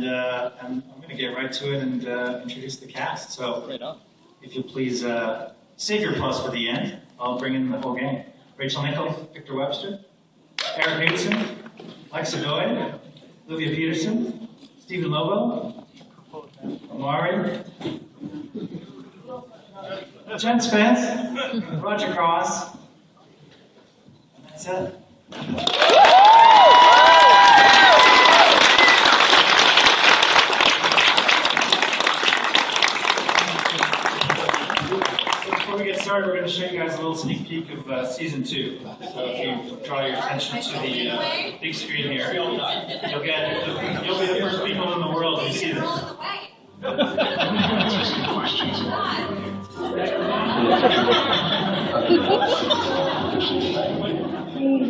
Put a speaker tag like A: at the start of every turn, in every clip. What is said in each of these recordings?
A: I'm going to get right to it and introduce the cast. So,
B: Right on.
A: if you please save your applause for the end, I'll bring in the whole gang. Rachel Nichols, Victor Webster, Eric Knudsen, Alexa Doyle, Olivia Peterson, Stephen Lobo, Amari, Jen Spence, Roger Cross, and that's it. Before we get started, we're going to show you guys a little sneak peek of season 2. So if you draw your attention to the big screen here, you'll be the first people in the world who see this.
C: The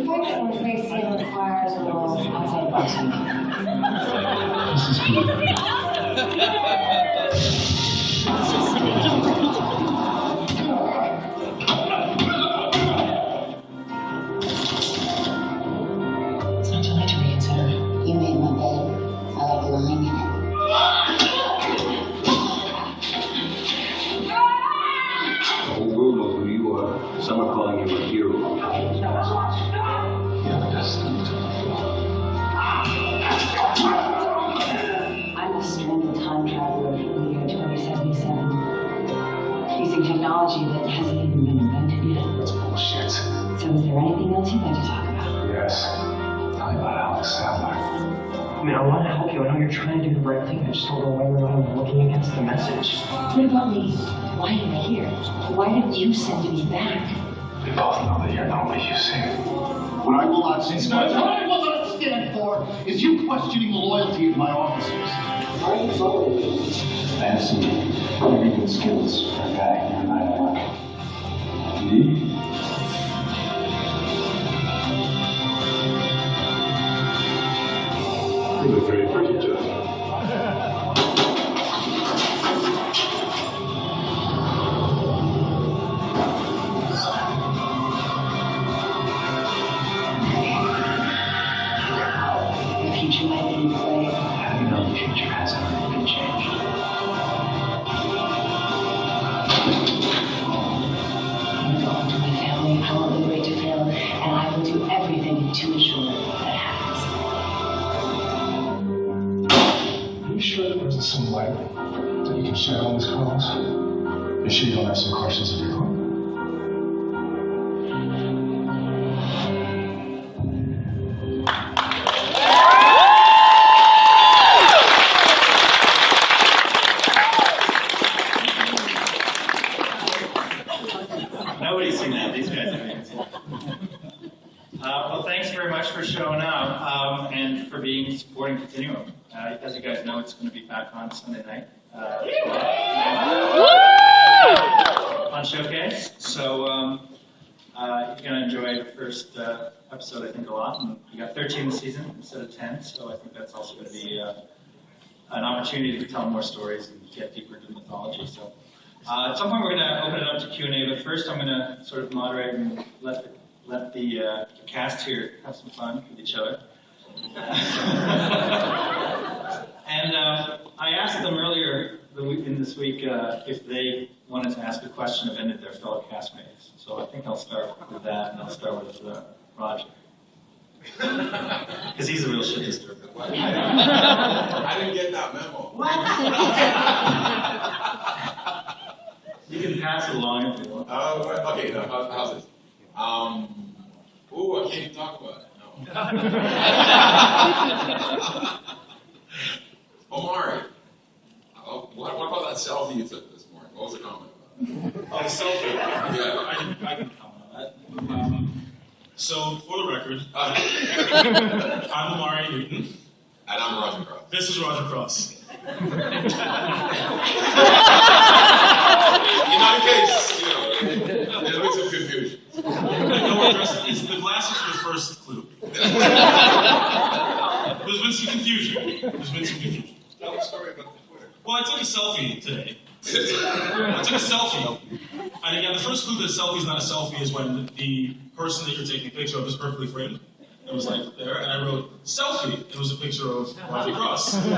C: fight we're facing requires a little outside boxing.
D: This is good.
C: It's not too late to reconsider. You made my bed. I like lying in it.
D: The whole world knows who you are. Some are calling you a hero. You're the best.
C: I'm a stranded time traveler from the year 2077. Using technology that hasn't even been invented yet.
D: That's bullshit.
C: So is there anything else you'd like to talk about?
D: Yes. Tell me about Alex Sadler.
E: I mean, I want to help you. I know you're trying to do the right thing. I just don't know whether or not I'm looking against the message.
C: What about me? Why am I here? Why did you send me back?
D: We both know that you're not what you say.
F: What I will not stand for, what I will not stand for, is you questioning the loyalty of my officers.
C: Are you following me?
D: I have some very good skills for a guy in my work. Me? You look very pretty, Jeff.
C: The future might be in play.
D: How do you know the future hasn't already been changed?
C: I'm going to go home to my family. I want the great to fail, and I will do everything to ensure that happens.
D: Are you sure there wasn't some light that you can shed on this, Carlos? You sure you don't have some questions of your own?
A: Nobody's seen that. These guys have seen it. Well, thanks very much for showing up and for being supporting Continuum. As you guys know, it's going to be back on Sunday night. On Showcase. So you're going to enjoy the first episode, I think, a lot. And you got 13 this season instead of 10, so I think that's also going to be an opportunity to tell more stories and get deeper into mythology. So at some point, we're going to open it up to Q&A, but first I'm going to sort of moderate and let the cast here have some fun with each other. And I asked them earlier in this week if they wanted to ask a question of any of their fellow castmates. So I think I'll start with that, and I'll start with Roger. Because he's a real shit disturber.
G: I didn't get that memo.
A: You can pass it along if you want.
G: Okay, no, how's this? I can't even talk about it. No. Omari, what about that selfie you took this morning? What was the comment about?
H: Oh, selfie.
G: Yeah.
H: I can comment on that. So, for the record, I'm Amari Newton.
G: And I'm Roger Cross.
H: This is Roger Cross.
G: In case, there'll be some confusion.
H: The glasses are the first clue. There's been some confusion.
G: Tell the story about the Twitter.
H: Well, I took a selfie today. And again, the first clue that a selfie is not a selfie is when the person that you're taking a picture of is perfectly framed. It was like there, and I wrote selfie. It was a picture of Marty Cross. And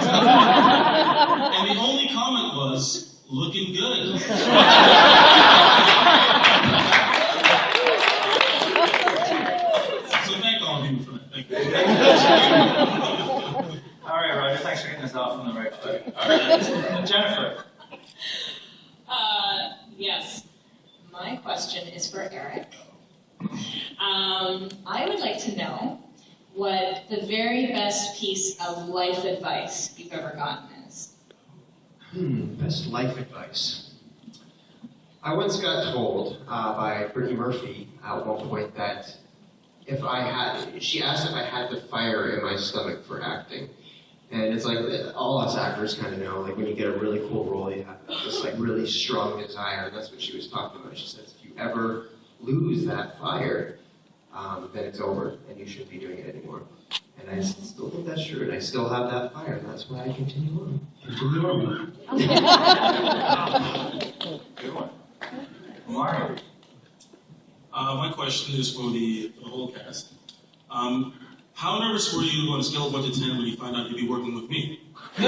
H: the only comment was, looking good. So thank all of you for that. Thank you.
A: All right, Roger, thanks for getting us off on the right foot. All right, Jennifer.
B: Yes. My question is for Eric. I would like to know what the very best piece of life advice you've ever gotten is.
E: Best life advice. I once got told by Brittany Murphy at one point that she asked if I had the fire in my stomach for acting. And it's like, all us actors kind of know, like when you get a really cool role, you have this like really strong desire. And that's what she was talking about. She says, if you ever lose that fire, then it's over and you shouldn't be doing it anymore. And I still think that's true, and I still have that fire, and that's why I continue on. Continue on.
A: Good one. Mario.
H: My question is for the whole cast. How nervous were you on a scale of 1 to 10 when you found out you'd be working with me? No,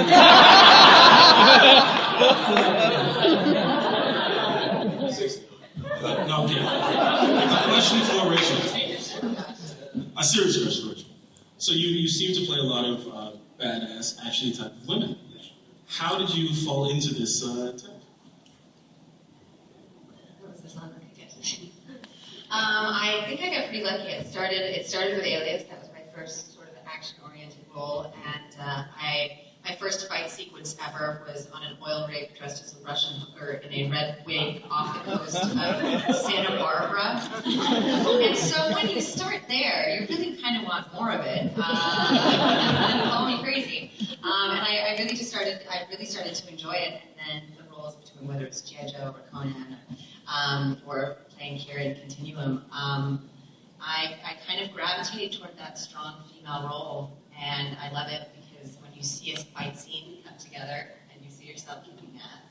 H: okay. A question for Rachel. A serious question, Rachel. So you seem to play a lot of badass, actiony type of women. How did you fall into this type?
I: I think I got pretty lucky. It started with Alias. That was my first sort of action-oriented role, and my first fight sequence ever was on an oil rig dressed as a Russian hooker in a red wig off the coast of Santa Barbara. And so when you start there, you really kind of want more of it. Call me crazy. And I really started to enjoy it. And then the roles between whether it's G.I. Joe or Conan or playing Kira in Continuum, I kind of gravitated toward that strong female role, and I love it because when you see a fight scene come together and you see yourself kicking ass.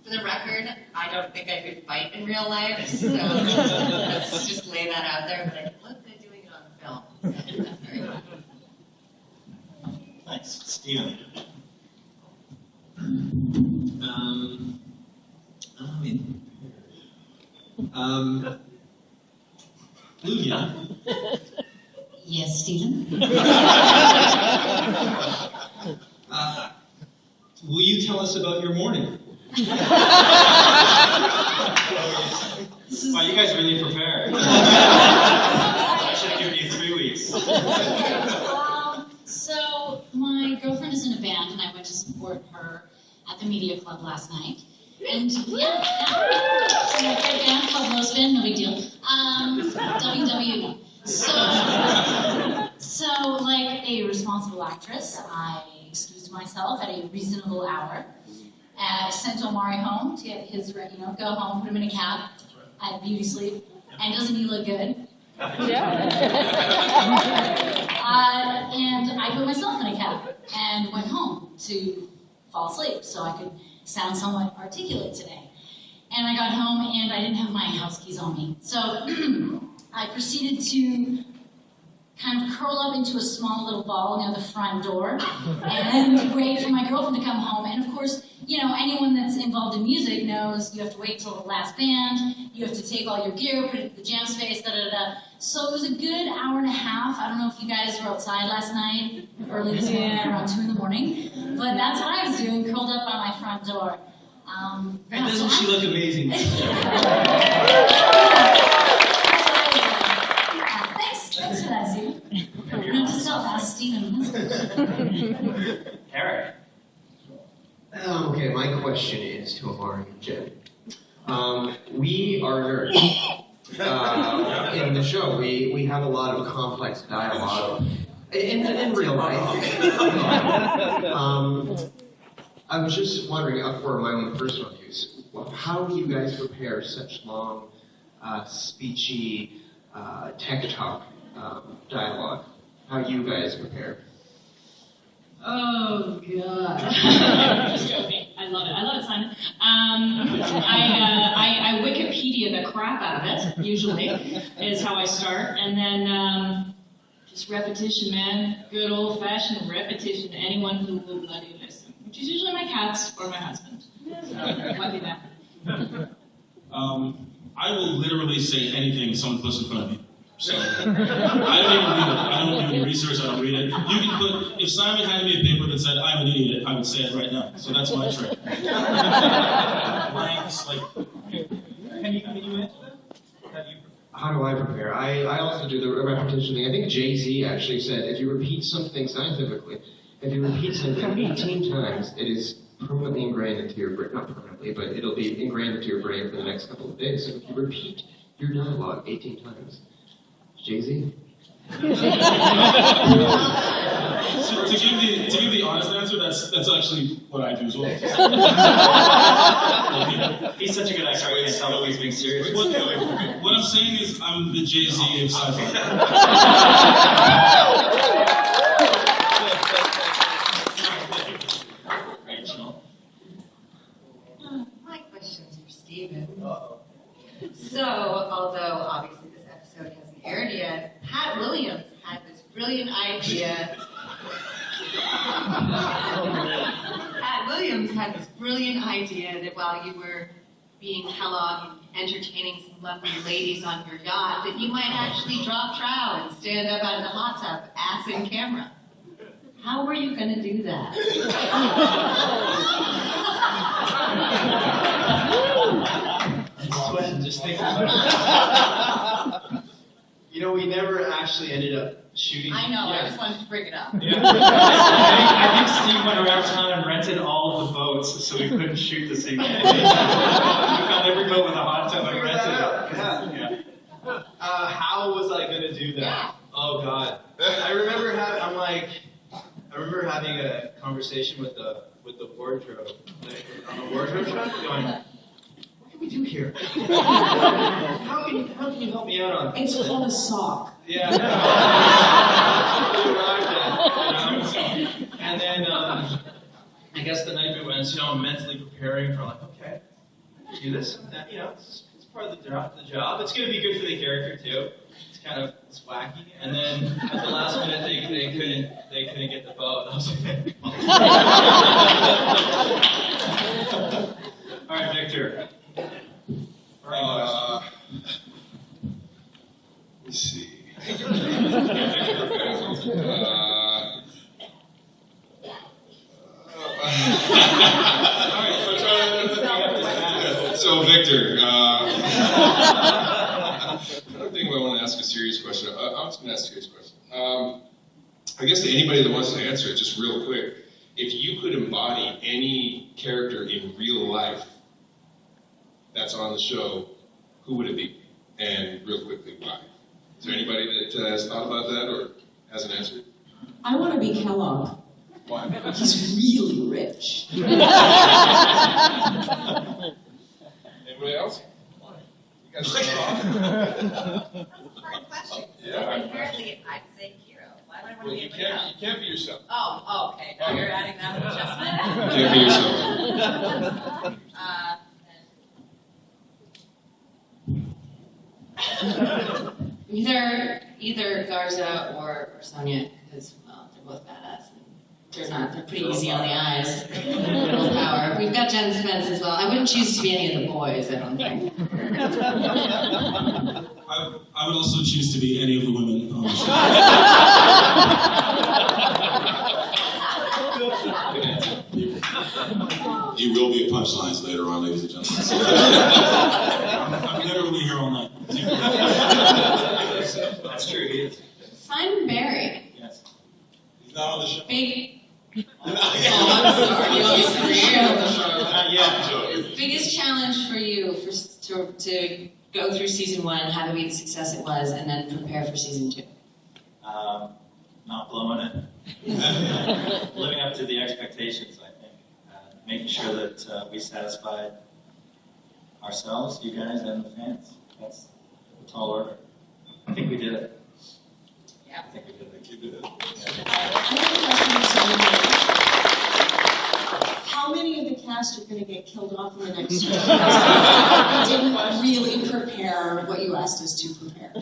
I: For the record, I don't think I could fight in real life, so let's just lay that out there, but I can look good doing it on film. So that's very fun.
A: Thanks. Steven.
J: Lugia.
I: Yes, Stephen?
J: Will you tell us about your morning?
A: Wow, you guys really prepared. I should have given you 3 weeks.
K: So my girlfriend is in a band, and I went to support her at the media club last night. And yeah. So my great band called Lospin, no big deal. WW. So like a responsible actress, I excused myself at a reasonable hour. I sent Omari home to get his, go home, put him in a cab, at beauty sleep. And doesn't he look good? Yeah. And I put myself in a cab and went home to fall asleep so I could sound somewhat articulate today. And I got home and I didn't have my house keys on me. So I proceeded to kind of curl up into a small little ball near the front door and wait for my girlfriend to come home. And of course, anyone that's involved in music knows you have to wait till the last band, you have to take all your gear, put it in the jam space, da-da-da-da. So it was a good hour and a half. I don't know if you guys were outside last night, early this morning, around 2 in the morning, but that's what I was doing, curled up by my front door.
J: And doesn't she look amazing?
K: Thanks for that, Stephen. Not to self-ask Stephen.
A: Eric.
E: Okay, my question is to Omari and Jen. We are nerds. In the show, we have a lot of complex dialogue in real life. I was just wondering, for my own personal use, how do you guys prepare such long, speechy, tech talk dialogue? How do you guys prepare?
K: Oh, God.
B: Just joking. I love it. I love it, Simon. I Wikipedia the crap out of it, usually, is how I start. And then Just repetition, man. Good old-fashioned repetition to anyone who will bloody listen, which is usually my cats or my husband. So, might be that.
H: I will literally say anything someone puts in front of me. So I don't even read it. I don't do any research. I don't read it. You can put, if Simon handed me a paper that said I'm an idiot, I would say it right now. So that's my trick. Blanks, like, can you answer that? Have you?
E: How do I prepare? I also do the repetition thing. I think Jay-Z actually said, if you repeat something scientifically, if you repeat something 18 times, it is permanently ingrained into your brain. Not permanently, but it'll be ingrained into your brain for the next couple of days. So if you repeat your dialogue 18 times, Jay-Z?
H: To give the honest answer, that's actually what I do as well.
A: He's such a good actor, I can't tell if he's being serious.
H: What I'm saying is I'm the Jay-Z of sci-fi.
A: Rachel.
I: My question's for Steven. So, although obviously this episode hasn't aired yet, Pat Williams had this brilliant idea. Pat Williams had this brilliant idea that while you were being Kellogg and entertaining some lovely ladies on your yacht, that you might actually drop trow and stand up out of the hot tub, ass in camera. How were you going to do that?
J: Sweating just thinking about it. You know, we never actually ended up shooting.
I: I know, I just wanted to bring it up.
A: Yeah. I think Steve went around town and rented all of the boats so we couldn't shoot the scene. We found every boat with a hot tub and rented it. Yeah.
J: How was I going to do that?
I: Yeah.
J: Oh, God. I remember having a conversation with the wardrobe, like, on the wardrobe truck, going, what can we do here? How can you help me out on this?
C: It's called a sock.
J: Yeah. And then, I guess the night we went, I'm mentally preparing for like, okay, do this, that, it's part of the job. It's going to be good for the character too. It's wacky. And then at the last minute, they couldn't get the boat. I was like,
A: All right, Victor.
G: Let's see. So Victor, I don't think I want to ask a serious question. I'm just going to ask a serious question. I guess to anybody that wants to answer it, just real quick, if you could embody any character in real life that's on the show, who would it be? And real quickly, why? Is there anybody that has thought about that or has an answer?
C: I want to be Kellogg.
G: Why?
C: He's really rich.
G: Anybody else? You guys
I: Hard question.
G: Yeah.
I: Apparently, I'd say hero. Why would I want to
G: Well,
I: be
G: you
I: anybody else?
G: can't be yourself.
I: Oh, okay. Now you're adding that adjustment.
G: You can't be yourself.
I: Either Garza or Sonia, because they're both badass. They're pretty easy on the eyes. Little power. We've got Jen Spence as well. I wouldn't choose to be any of the boys, I don't think.
H: I would also choose to be any of the women on the show.
G: You will be at punchlines later on, ladies and gentlemen.
H: I'm literally here all night.
A: That's true, he is.
I: Simon Barry.
A: Yes.
H: He's not on the show.
I: Big. Oh, I'm sorry. You obviously are on the show.
A: Not yet.
I: Biggest challenge for you to go through season 1, have it be the success it was, and then prepare for season 2.
A: Not blowing it. Living up to the expectations, I think. Making sure that we satisfied ourselves, you guys, and the fans. That's a tall order. I think we did it.
I: Yeah.
A: I think we did it.
G: You did it.
C: How many of the cast are going to get killed off in the next season? You didn't really prepare what you asked us to prepare.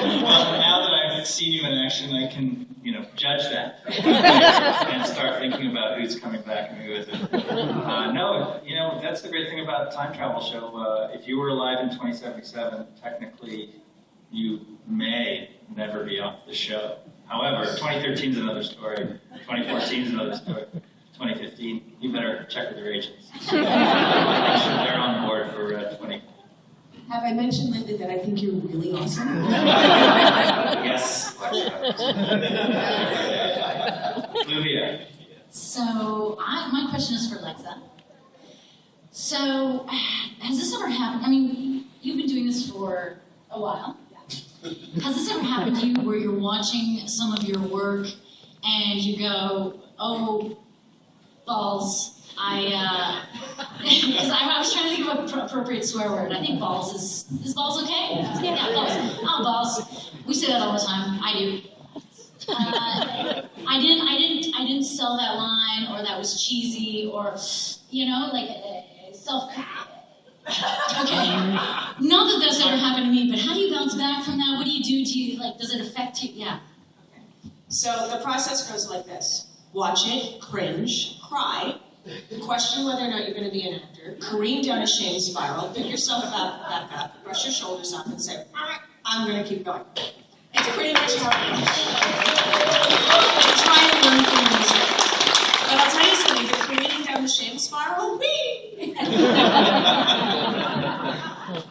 A: Well, now that I've seen you in action, I can, judge that and start thinking about who's coming back and who isn't. No, that's the great thing about a time travel show. If you were alive in 2077, technically you may never be off the show. However, 2013 is another story. 2014 is another story. 2015, you better check with your agents. Make sure they're on board for 20.
L: Have I mentioned lately that I think you're really awesome?
A: Yes. Olivia.
K: So, my question is for Lexa. So, has this ever happened? I mean, you've been doing this for a while. Has this ever happened to you where you're watching some of your work and you go, oh, balls, because I was trying to think of an appropriate swear word. I think balls is balls okay? Yeah, balls. Oh, balls. We say that all the time. I do. I didn't sell that line, or that was cheesy, or like self. Okay. Not that that's ever happened to me, but how do you bounce back from that? What do you do? Does it affect you? Yeah.
L: So the process goes like this. Watch it, cringe, cry, question whether or not you're going to be an actor, careen down a shame spiral, pick yourself back up, brush your shoulders up, and say, I'm going to keep going. It's pretty much how it goes. Try and learn from music. But I'll tell you something, the careening down the shame spiral, whee!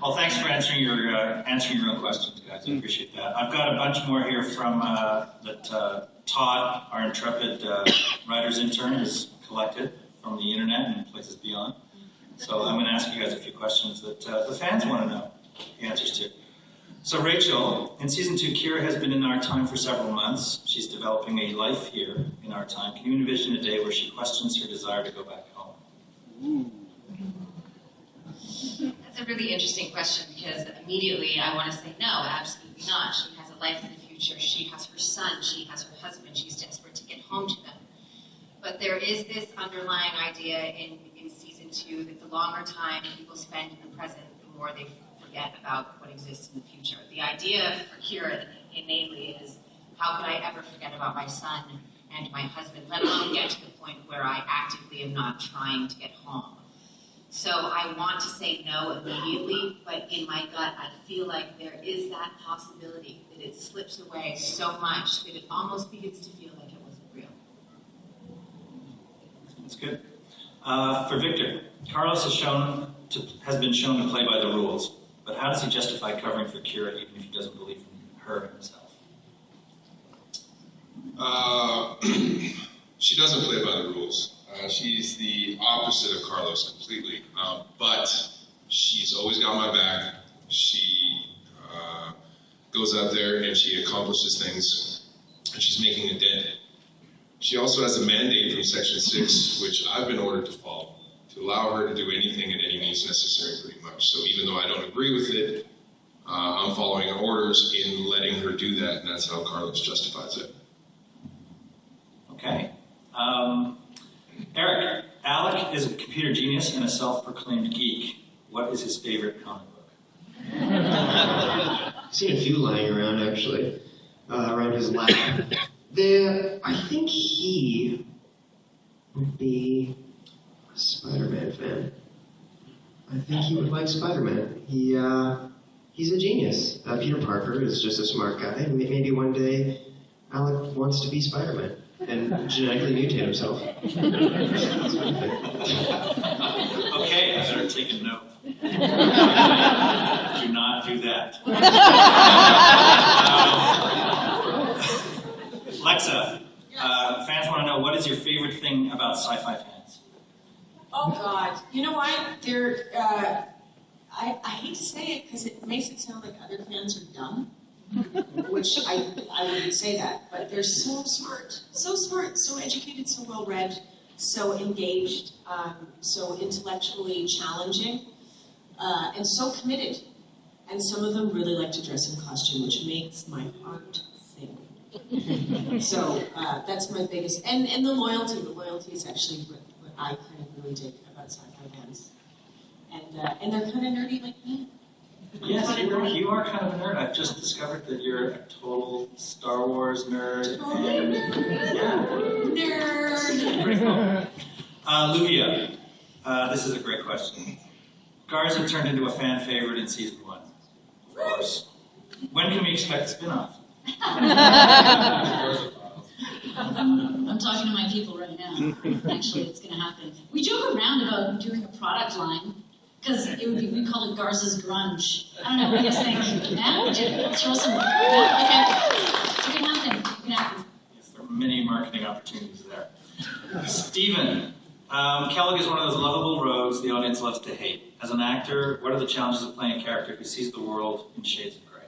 A: Well, thanks for answering your own questions, guys. I appreciate that. I've got a bunch more here from that Todd, our intrepid writer's intern, has collected from the internet and places beyond. So I'm going to ask you guys a few questions that the fans want to know the answers to. So Rachel, in season 2, Kira has been in our time for several months. She's developing a life here in our time. Can you envision a day where she questions her desire to go back home?
I: That's a really interesting question, because immediately I want to say no, absolutely not. She has a life in the future. She has her son. She has her husband. She's desperate to get home to them. But there is this underlying idea in season 2 that the longer time people spend in the present, the more they forget about what exists in the future. The idea for Kira innately is, how could I ever forget about my son and my husband, let alone get to the point where I actively am not trying to get home. So I want to say no immediately, but in my gut, I feel like there is that possibility that it slips away so much that it almost begins to feel like it wasn't real.
A: That's good. For Victor, Carlos has been shown to play by the rules, but how does he justify covering for Kira even if he doesn't believe in her himself?
G: She doesn't play by the rules. She's the opposite of Carlos completely, but she's always got my back. She goes out there and she accomplishes things, and she's making a dent. She also has a mandate from Section 6, which I've been ordered to follow, to allow her to do anything and any means necessary pretty much. So even though I don't agree with it, I'm following her orders in letting her do that, and that's how Carlos justifies it.
A: Okay. Eric, Alec is a computer genius and a self-proclaimed geek. What is his favorite comic book?
E: I've seen a few lying around, actually, around his lap. I think he would be a Spider-Man fan. I think he would like Spider-Man. He's a genius. Peter Parker is just a smart guy, and maybe one day Alec wants to be Spider-Man and genetically mutate himself.
A: Okay, I better take a note. Do not do that. Lexa, fans want to know, what is your favorite thing about sci-fi fans?
L: Oh God, you know what? I hate to say it because it makes it sound like other fans are dumb, which I wouldn't say that, but they're so smart, so educated, so well read, so engaged, so intellectually challenging, and so committed. And some of them really like to dress in costume, which makes my heart sing. So that's my biggest, and the loyalty. The loyalty is actually what I kind of really dig about sci-fi fans. And they're kind of nerdy like me.
A: Yes, you are kind of a nerd. I've just discovered that you're a total Star Wars nerd. And, yeah.
K: Nerd.
A: Pretty cool. Luvia, this is a great question. Garza turned into a fan favorite in season 1. Of course. When can we expect a spin-off?
K: I'm talking to my people right now. Actually, it's going to happen. We joke around about doing a product line, because we call it Garza's Grunge. I don't know, what do you guys think? Yeah? Would you throw some? Yeah? Okay. It can happen. It can happen.
A: Yes, there are many marketing opportunities there. Steven, Kellogg is one of those lovable rogues the audience loves to hate. As an actor, what are the challenges of playing a character who sees the world in shades of gray?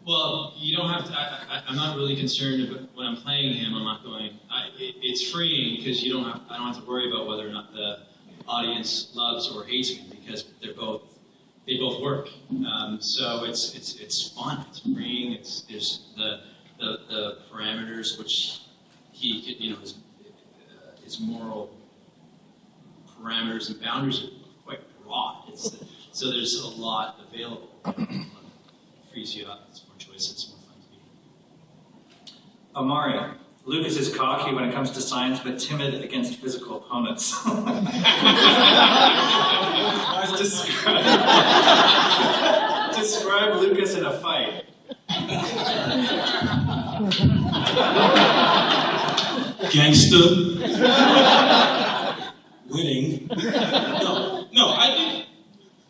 J: Well, you don't have to. I'm not really concerned about when I'm playing him. I'm not going. It's freeing because I don't have to worry about whether or not the audience loves or hates me because they both work. So it's fun. It's freeing. There's the parameters which he could, his moral parameters and boundaries are quite broad. So there's a lot available. Frees you up. It's more choices. It's more fun to be.
A: Amari, Lucas is cocky when it comes to science, but timid against physical opponents. Describe Lucas in a fight.
H: Gangster. Winning. No, I think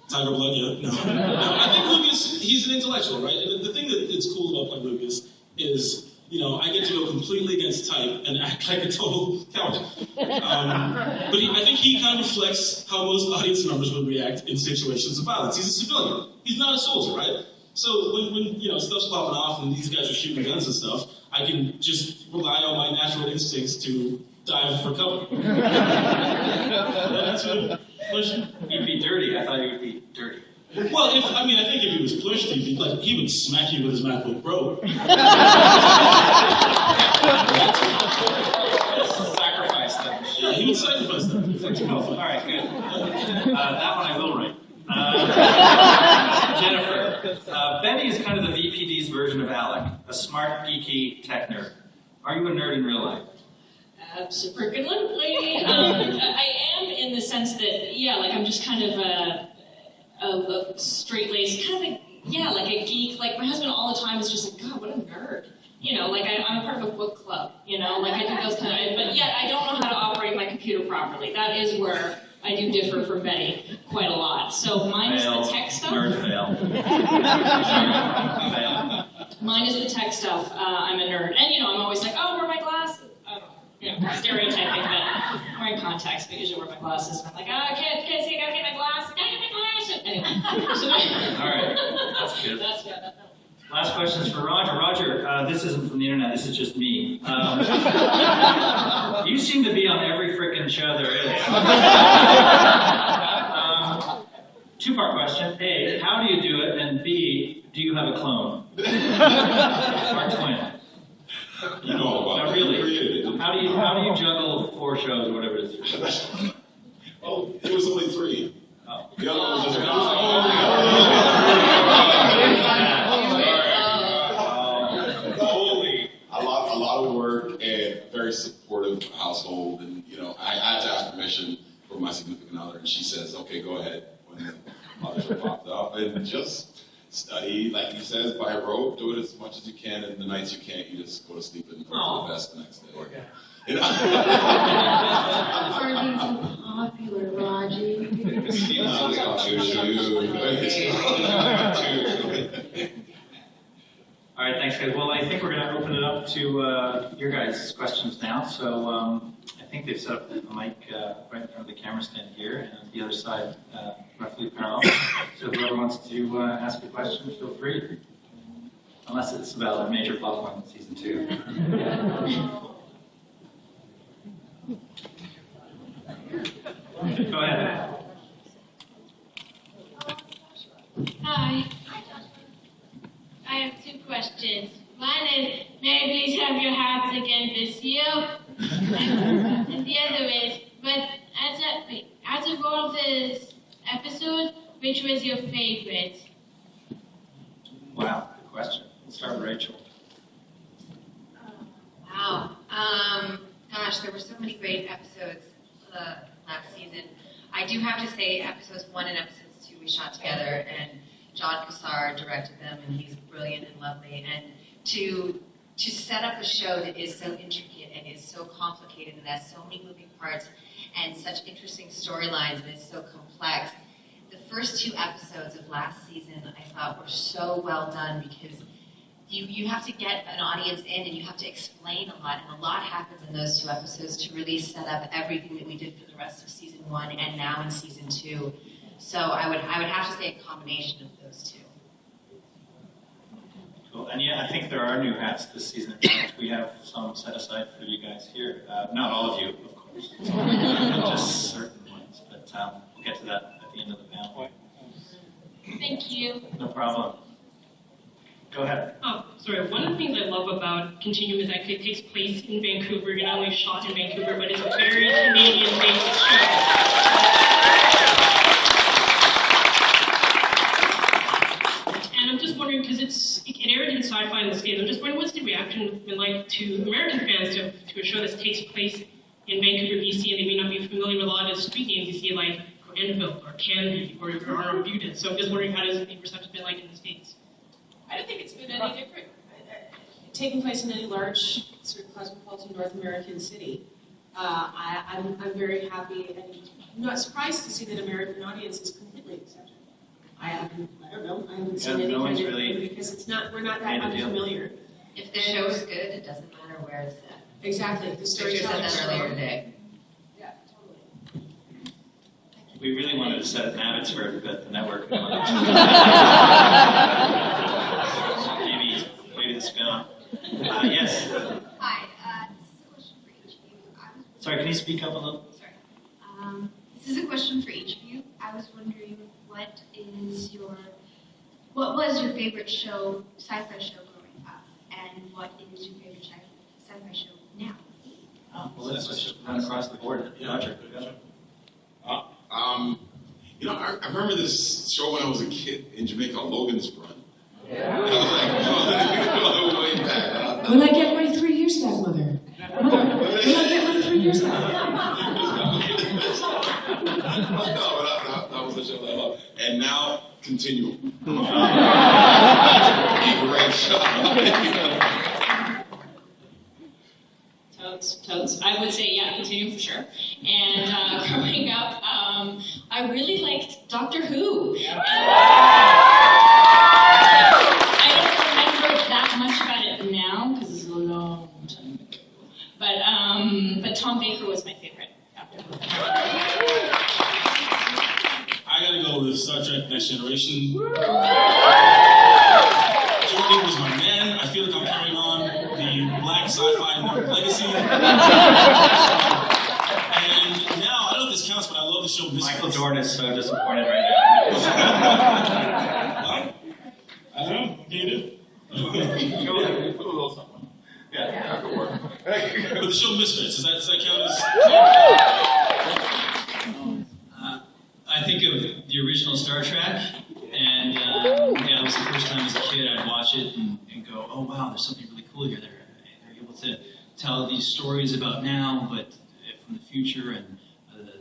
H: Tiger Blood, yeah. No, I think Lucas, he's an intellectual, right? And the thing that's cool about playing Lucas is, I get to go completely against type and act like a total coward. But I think he kind of reflects how most audience members would react in situations of violence. He's a civilian. He's not a soldier, right? So when stuff's popping off and these guys are shooting guns and stuff, I can just rely on my natural instincts to dive for cover. That's a question.
A: You'd be dirty. I thought you would be dirty.
H: Well, I think if he was pushed, he would smack you with his MacBook Pro.
A: Sacrifice them.
H: Yeah, he would sacrifice them.
A: All right, good. That one I will write. Jennifer, Benny is kind of the VPD's version of Alec, a smart, geeky tech nerd. Are you a nerd in real life?
B: Absolutely. I am in the sense that, I'm just kind of a straight-laced, kind of like a geek. Like, my husband all the time is just like, God, what a nerd. I'm part of a book club, I do those kind of, but yet I don't know how to operate my computer properly. That is where I do differ from Betty quite a lot. So minus the tech stuff.
A: Nerd fail.
B: Minus the tech stuff, I'm a nerd. And, I'm always like, oh, where are my glasses? Stereotyping, but I'm wearing contacts, but usually wear my glasses. I'm like, oh, I can't see, I gotta get my glasses, Anyway.
A: All right, that's good.
B: That's good.
A: Last question is for Roger. Roger, this isn't from the internet, this is just me. You seem to be on every frickin' show there is. Two-part question. A, how do you do it? And B, do you have a clone? Or twin?
G: You know about
A: No, really.
G: Created.
A: How do you juggle 4 shows or whatever it is?
G: Oh, it was only 3.
A: Oh.
G: The other one was just a lot of work and very supportive household, and I had to ask permission from my significant other, and she says, "Okay, go ahead." When the mother popped up, and just study, like he says, by rote. Do it as much as you can, and the nights you can't, you just go to sleep and hope for the best the next day.
K: Are you popular, Roger?
A: All right, thanks, guys. Well, I think we're going to open it up to your guys' questions now. So I think they've set up a mic right in front of the camera stand here, and the other side roughly parallel. So whoever wants to ask a question, feel free. Unless it's about a major plot point in season 2. Go ahead.
M: Hi. I have 2 questions. One is, may I please have your hats again this year? And the other is, but as a role of this episode, which was your favorite?
A: Wow, good question. Let's start with Rachel.
I: Wow. Gosh, there were so many great episodes last season. I do have to say, episodes 1 and episodes 2 we shot together, and John Cassar directed them, and he's brilliant and lovely. And to set up a show that is so intricate and is so complicated and has so many moving parts and such interesting storylines and is so complex. The first 2 episodes of last season I thought were so well done because you have to get an audience in and you have to explain a lot, and a lot happens in those 2 episodes to really set up everything that we did for the rest of season 1 and now in season 2. So I would have to say a combination of those 2.
A: Cool. And yeah, I think there are new hats this season. In fact, we have some set aside for you guys here. Not all of you, of course. Just certain ones. But we'll get to that at the end of the panel.
M: Thank you.
A: No problem. Go ahead.
N: Oh, sorry. One of the things I love about Continuum is that it takes place in Vancouver. You're not only shot in Vancouver, but it's a very Canadian-based show. And I'm just wondering, because it aired in Sci-Fi in the States, I'm just wondering what's the reaction been like to American fans to a show that takes place in Vancouver, BC, and they may not be familiar with a lot of the street names you see like Granville or Canby or Arbutus. So I'm just wondering, how does the reception been like in the States?
L: I don't think it's been any different. Taking place in any large sort of cosmopolitan North American city, I'm very happy and not surprised to see that American audiences completely accept it. I don't know. I haven't seen any kind of
A: really
L: because we're not that unfamiliar.
I: If the show is good, it doesn't matter where it's at.
L: Exactly. The
I: Victor said
L: storytelling
I: that earlier today.
L: Yeah, totally.
A: We really wanted to set it in Abbotsford, but the network maybe the spin-off. Yes.
O: Hi, this is a question for each of you.
A: Sorry, can you speak up a little?
O: Sorry. This is a question for each of you. I was wondering what was your favorite show, sci-fi show growing up, and what is your favorite sci-fi show now?
A: Well, let's just run across the board. Roger.
P: I remember this show when I was a kid in Jamaica, Logan's Run. Yeah. I was like, way back.
L: When I get my 3 years back, Mother. When I get my 3 years back.
P: That was the show that I loved. And now, Continuum. A great show.
B: Totes. I would say, yeah, Continuum for sure. And growing up, I really liked Doctor Who. I don't remember that much about it now, because it's a long time ago. But Tom Baker was my favorite.
H: I gotta go with Star Trek Next Generation. Jordy was my man. I feel like I'm carrying on the black sci-fi nerd legacy. And now, I don't know if this counts, but I love the show Misfits.
A: Michael Jordan is so disappointed right now.
H: What? I don't know. Can you do?
P: Go ahead. Put a little something. Yeah, that could work.
H: But the show Misfits, does that count as...
Q: I think of the original Star Trek, and it was the first time as a kid I'd watch it and go, oh wow, there's something really cool here. They're able to tell these stories about now, but from the future, and the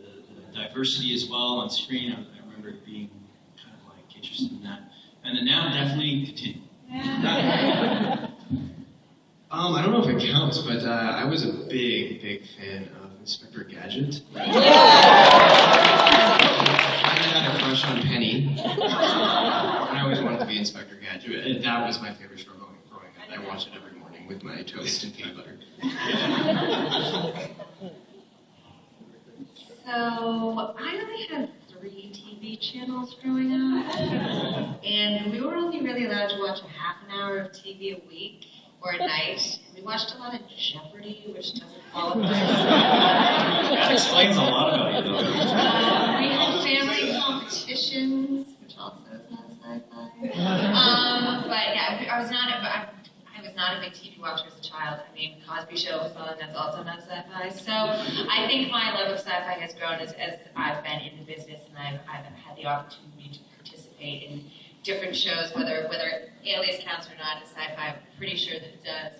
Q: diversity as well on screen. I remember it being kind of like interested in that. And then now definitely Continue.
E: I don't know if it counts, but I was a big fan of Inspector Gadget. I had a crush on Penny. And I always wanted to be Inspector Gadget. And that was my favorite show growing up. I watched it every morning with my toast and peanut butter.
I: So I only had 3 TV channels growing up, and we were only really allowed to watch a half an hour of TV a week or a night. We watched a lot of Jeopardy, which doesn't qualify.
A: That explains a lot about you, though.
I: We had family competitions, which also is not sci-fi. But yeah, I was not a big TV watcher as a child. I mean, Cosby Show was on, that's also not sci-fi. So I think my love of sci-fi has grown as I've been in the business and I've had the opportunity to participate in different shows, whether Alias counts or not as sci-fi. I'm pretty sure that it does.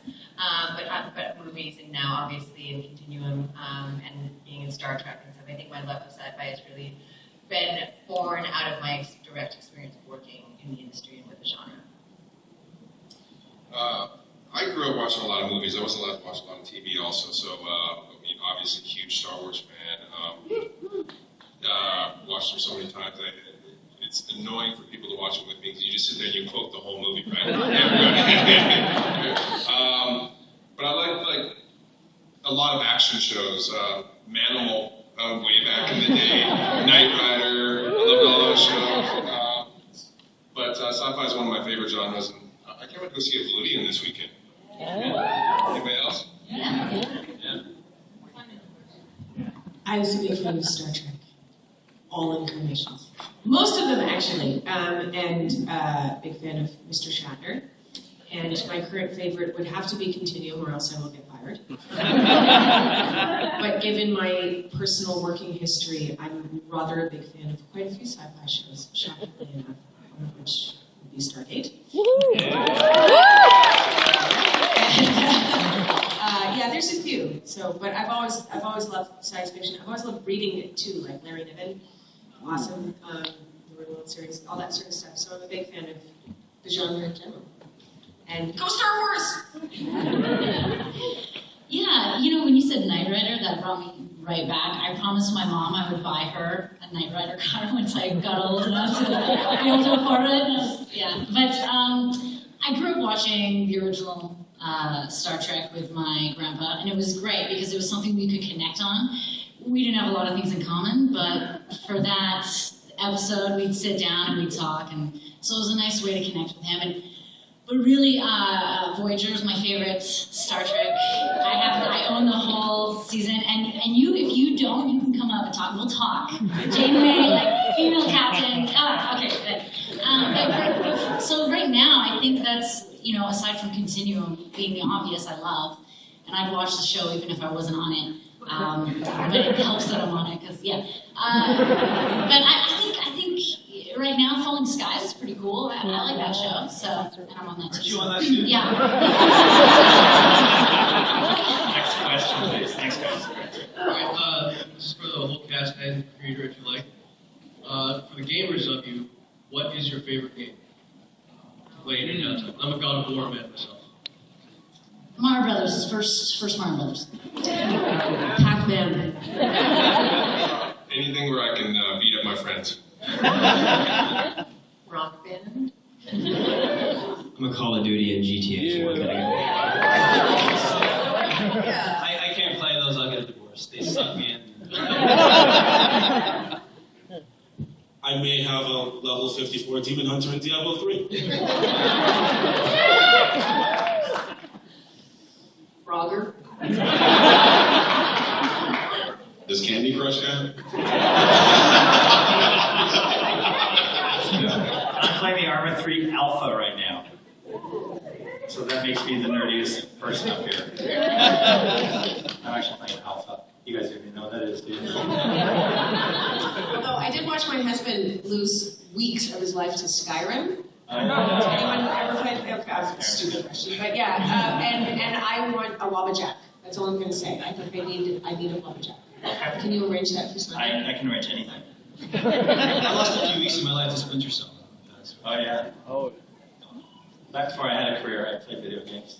I: But movies, and now obviously in Continuum, and being in Star Trek and stuff, I think my love of sci-fi has really been born out of my direct experience of working in the industry and with the genre.
G: I grew up watching a lot of movies. I wasn't allowed to watch a lot of TV also, so obviously huge Star Wars fan. Watched them so many times. It's annoying for people to watch it with me because you just sit there and you quote the whole movie, right? But I like a lot of action shows. Manimal, way back in the day. Knight Rider. I loved all those shows. But sci-fi is one of my favorite genres, and I can't wait to go see Oblivion this weekend. Yeah. Anybody else?
K: Yeah.
L: I was a big fan of Star Trek. All incarnations. Most of them, actually. And big fan of Mr. Shatner. And my current favorite would have to be Continuum, or else I will get fired. But given my personal working history, I'm rather a big fan of quite a few sci-fi shows, shockingly enough, one of which would be Stargate. Yeah, there's a few. So, but I've always loved science fiction. I've always loved reading it too, like Larry Niven, awesome, the Real World Series, all that sort of stuff. So I'm a big fan of the genre in general. And go Star Wars!
K: Yeah, you know, when you said Knight Rider, that brought me right back. I promised my mom I would buy her a Knight Rider car once I got old enough to be able to afford it. Yeah, but I grew up watching the original Star Trek with my grandpa, and it was great because it was something we could connect on. We didn't have a lot of things in common, but for that episode, we'd sit down and we'd talk, and so it was a nice way to connect with him. But really, Voyager is my favorite Star Trek. I own the whole season, and you, if you don't, you can come up and talk. We'll talk. Janeway, like female captain. Okay, good. So right now, I think that's, you know, aside from Continuum being the obvious I love, and I'd watch the show even if I wasn't on it. But it helps that I'm on it, because yeah. But I think right now, Falling Skies is pretty cool. I like that show, so and I'm on that too.
H: Aren't you on that too?
K: Yeah.
A: Next question, please. Thanks, guys.
R: All right, this is for the whole cast and creator, if you like. For the gamers of you, what is your favorite game to play in and out? I'm a God of War man myself.
K: Mario Brothers is first Mario Brothers. Pac-Man.
G: Anything where I can beat up my friends.
I: Rock Band.
Q: I'm a Call of Duty and GTA 4 kind of guy. I can't play those, I'll get a divorce. They suck me in.
H: I may have a level 54 Demon Hunter in Diablo 3.
L: Frogger.
P: Does Candy Crush count?
A: I'm playing the Arma 3 Alpha right now. So that makes me the nerdiest person up here. I'm actually playing Alpha. You guys even know what that is, do you?
L: Although I did watch my husband lose weeks of his life to Skyrim. Anyone ever played? Okay, that's a stupid question, but yeah. And I want a Wabbajack. That's all I'm going to say. I think I need a Wabbajack. Can you arrange that for Sunday?
A: I can arrange anything.
Q: I lost a few weeks of my life to Splinter Cell.
A: Oh, yeah. Oh. Back before I had a career, I played video games.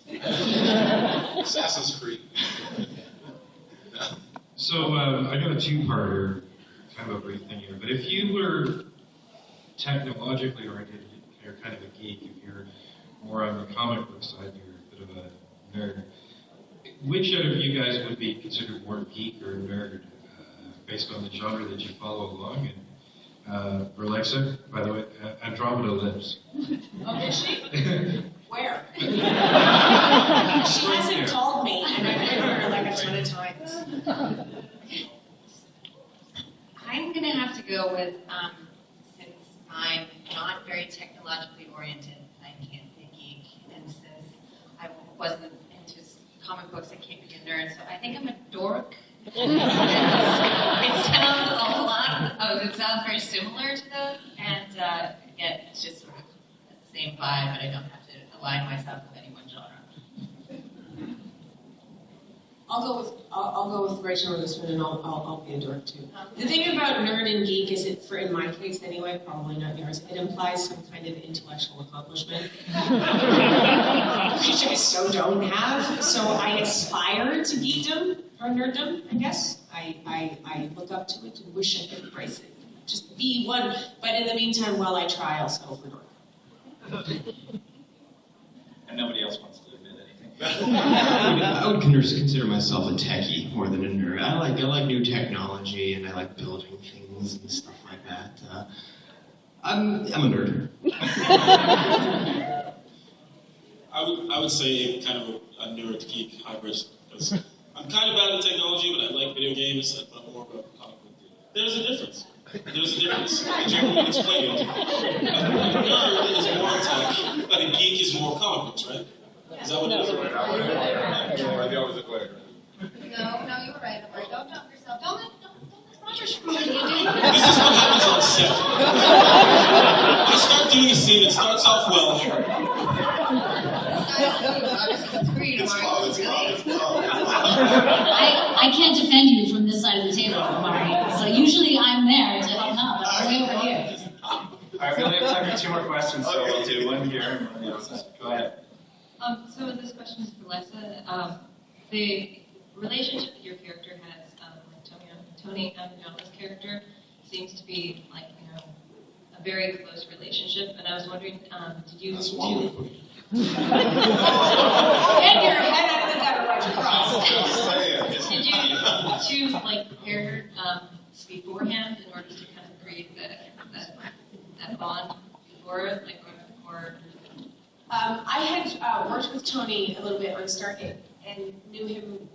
P: Assassin's Creed.
S: So I got a two-parter, kind of a brief thing here. But if you were technologically oriented, you're kind of a geek. If you're more on the comic book side, you're a bit of a nerd. Which out of you guys would be considered more geek or nerd based on the genre that you follow along? And Relaxa, by the way, Andromeda lives.
L: Oh, did she? Where? She hasn't called me, and I've written her like a ton of times.
I: I'm gonna have to go with, since I'm not very technologically oriented, I can't be a geek, and since I wasn't into comic books, I can't be a nerd, so I think I'm a dork. It sounds very similar to those, and again, it's just sort of the same vibe, but I don't have to align myself with any one genre.
L: I'll go with Rachel on this one, and I'll be a dork too. The thing about nerd and geek is, it for in my case anyway, probably not yours, it implies some kind of intellectual accomplishment, which I so don't have. So I aspire to geekdom or nerddom, I guess. I look up to it and wish I could embrace it. Just be one, but in the meantime, while I try, I'll settle for dork.
A: And nobody else wants to admit anything.
E: I would consider myself a techie more than a nerd. I like new technology, and I like building things and stuff like that. I'm a nerd.
H: I would say kind of a nerd geek hybrid. Because I'm kind of bad at technology, but I like video games, but I'm more of a comic book dude. There's a difference. There's a difference. Jeremy can explain it. A nerd is more tech, but a geek is more comic books, right? Is that what it is?
P: That was the way.
I: No, you were right. Don't dump yourself. Don't
H: This is what happens on set. I start doing a scene, it starts off well.
K: I can't defend you from this side of the table, Mari. So usually I'm there to help out, but I'm way over here.
A: All right, we only have time for 2 more questions, so we'll do one here and one on the other side. Go ahead.
T: So this question is for Lexa. The relationship that your character has with Tony Amendola's character seems to be like, a very close relationship. And I was wondering, did you
P: That's one.
L: Get your head out of the gutter right across.
T: Did you two prepare her beforehand in order to kind of create that bond before, or
L: I had worked with Tony a little bit on Stargate and knew him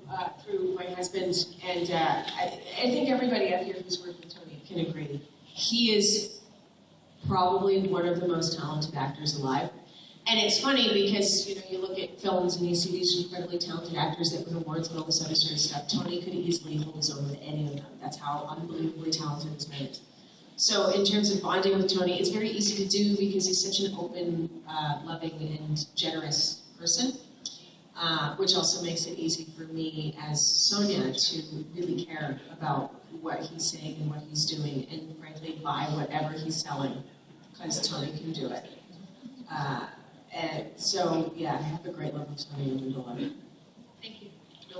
L: through my husband, and I think everybody out here who's worked with Tony can agree. He is probably one of the most talented actors alive. And it's funny because, you look at films and you see these incredibly talented actors that win awards and all this other sort of stuff. Tony could easily hold his own with any of them. That's how unbelievably talented his man is. So in terms of bonding with Tony, it's very easy to do because he's such an open, loving, and generous person, which also makes it easy for me as Sonia to really care about what he's saying and what he's doing, and frankly buy whatever he's selling, because Tony can do it. And so, yeah, I have a great love of Tony Amendola.
T: Thank you.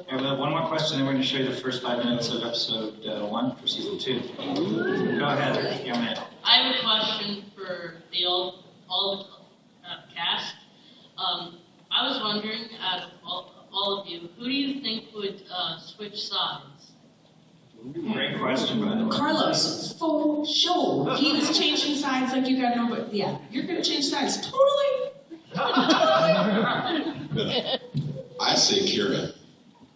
A: And we'll have one more question, then we're going to show you the first 5 minutes of episode 1 for season 2. Go ahead, young man.
N: I have a question for all the cast. I was wondering, out of all of you, who do you think would switch sides?
A: Great question, by the way.
L: Carlos, for sure. He was changing sides like you got no, but yeah, you're going to change sides. Totally.
P: I say Kira.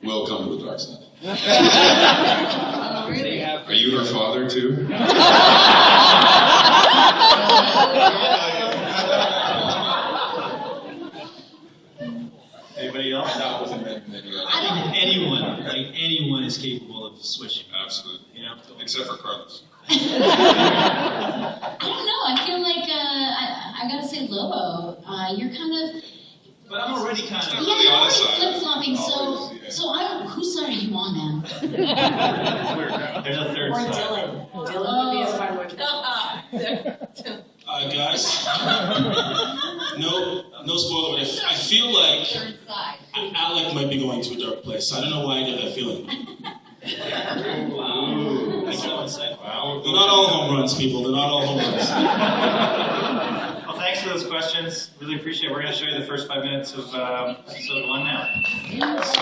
P: Welcome to the dark side.
L: Oh, really?
P: Are you her father too?
A: Anybody else?
G: That wasn't meant for any
Q: I think anyone is capable of switching.
P: Absolutely. Except for Carlos.
K: I don't know. I feel like I gotta say Lobo. You're kind of.
Q: But I'm already kind of.
K: Yeah, you're already flip-flopping. So whose side are you on, man?
A: There's a third
L: Or
A: side.
L: Dylan. Dylan would be a fun one.
H: Guys, no spoiler, but I feel like Alec might be going to a dark place. I don't know why I get that feeling.
A: Wow.
H: They're not all home runs, people. They're not all home runs.
A: Well, thanks for those questions. Really appreciate it. We're going to show you the first 5 minutes of episode 1 now. So,